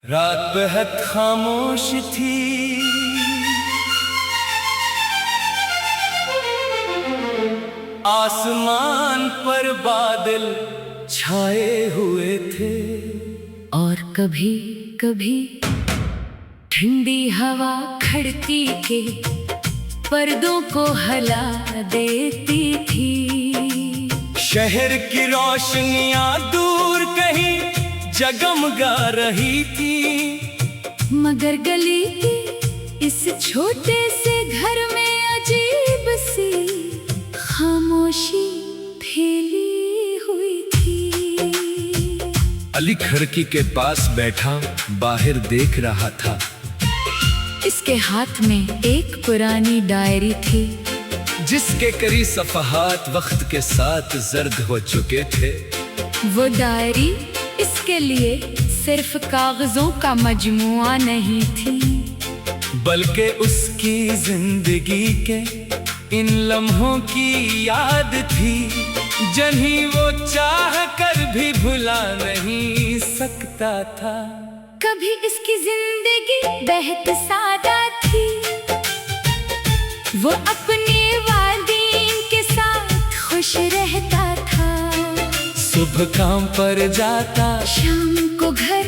رات بہت خاموش تھی، آسمان پر بادل چھائے ہوئے تھے، اور کبھی کبھی ٹھنڈی ہوا کھڑکی کے پردوں کو ہلا دیتی تھی۔ شہر کی روشنیاں دور کہیں جگمگا رہی تھی، مگر گلی کے اس چھوٹے سے گھر میں عجیب سی خاموشی پھیلی ہوئی تھی۔ علی کھڑکی کے پاس بیٹھا باہر دیکھ رہا تھا، اس کے ہاتھ میں ایک پرانی ڈائری تھی، جس کے کئی صفحات وقت کے ساتھ زرد ہو چکے تھے۔ وہ ڈائری اس کے لیے صرف کاغذوں کا مجموعہ نہیں تھی، بلکہ اس کی زندگی کے ان لمحوں کی یاد تھی، جنہیں وہ چاہ کر بھی بھلا نہیں سکتا تھا۔ کبھی اس کی زندگی بہت سادہ تھی، وہ اپنے والدین کے ساتھ خوش رہتا تھا، صبح کام پر جاتا، شام کو گھر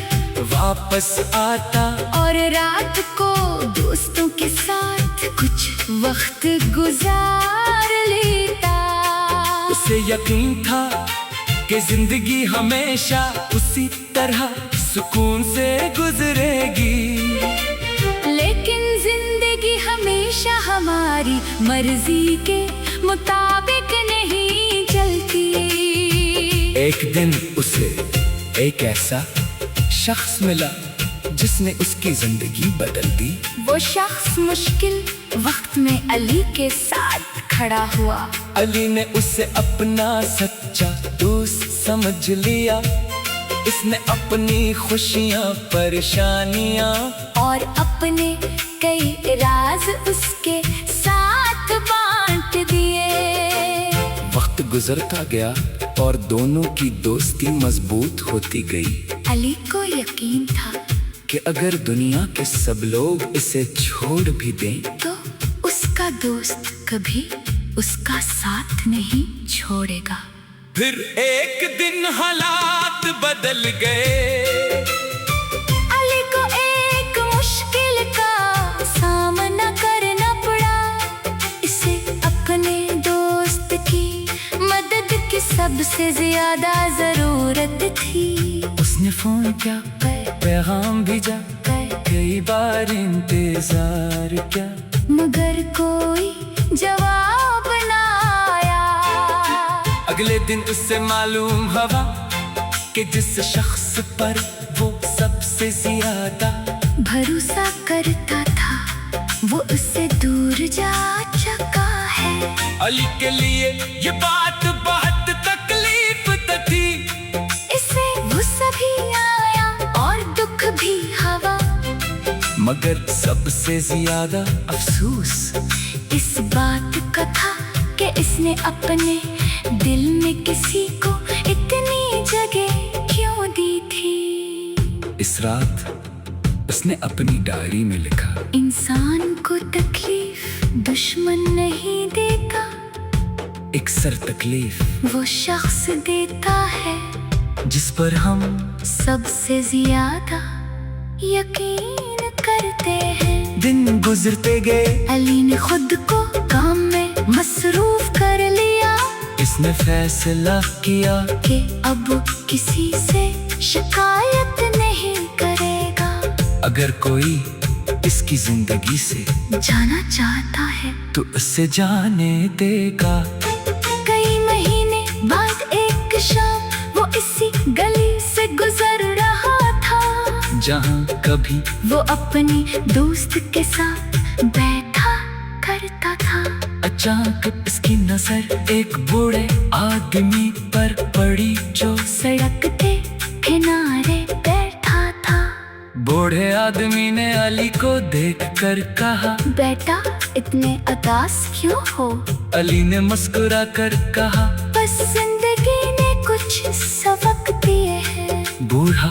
واپس آتا، اور رات کو دوستوں کے ساتھ کچھ وقت گزار لیتا۔ اسے یقین تھا کہ زندگی ہمیشہ اسی طرح سکون سے گزرے گی، لیکن زندگی ہمیشہ ہماری مرضی کے مطابق نہیں چلتی۔ ایک دن اسے ایک ایسا شخص ملا جس نے اس کی زندگی بدل دی۔ وہ شخص مشکل وقت میں علی کے ساتھ کھڑا ہوا۔ علی نے اسے اپنا سچا دوست سمجھ لیا، اس نے اپنی خوشیاں پریشانیاں اور اپنے کئی راز اس کے ساتھ بانٹ دیے۔ وقت گزرتا گیا اور دونوں کی دوستی مضبوط ہوتی گئی۔ علی کو یقین تھا کہ اگر دنیا کے سب لوگ اسے چھوڑ بھی دیں تو اس کا دوست کبھی اس کا ساتھ نہیں چھوڑے گا۔ پھر ایک دن حالات بدل گئے، علی کو ایک مشکل کا سامنا کرنا پڑا۔ اسے اپنے دوست کی مدد کی سب سے زیادہ ضرورت تھی۔ اس نے فون کیا، پیغام بھیجا، کئی بار انتظار کیا، مگر کوئی جواب نہ آیا۔ اگلے دن اس سے معلوم ہوا کہ جس شخص پر وہ سب سے زیادہ بھروسہ کرتا تھا وہ اس سے دور جا چکا ہے۔ علی کے لیے یہ بات بہت تکلیف دہ تھی، اسے غصہ بھی آیا اور دکھ بھی ہوا، مگر سب سے زیادہ افسوس اس بات کا تھا کہ اس نے اپنے دل میں کسی کو اتنی جگہ کیوں دی تھی۔ اس رات اس نے اپنی ڈائری میں لکھا، انسان کو تکلیف دشمن نہیں دیتا، اکثر تکلیف وہ شخص دیتا ہے جس پر ہم سب سے زیادہ یقین کرتے ہیں۔ دن گزرتے گئے، علی نے خود کو کام میں مصروف کر لیا، اس نے فیصلہ کیا کہ اب کسی سے شکایت نہیں کرے گا۔ اگر کوئی اس کی زندگی سے جانا چاہتا ہے تو اسے جانے دے گا۔ کئی مہینے بعد ایک شام وہ اسی گلی سے گزر رہا تھا، جہاں کبھی وہ اپنی دوست کے ساتھ بیٹھا کرتا تھا۔ اچانک اس کی نظر ایک بوڑھے آدمی پر پڑی جو سڑک کے کنارے بیٹھا تھا۔ بوڑھے آدمی نے علی کو دیکھ کر کہا، بیٹا اتنے اداس کیوں ہو؟ علی نے مسکرا کر کہا، بس زندگی نے کچھ سبق دیے ہیں۔ بوڑھا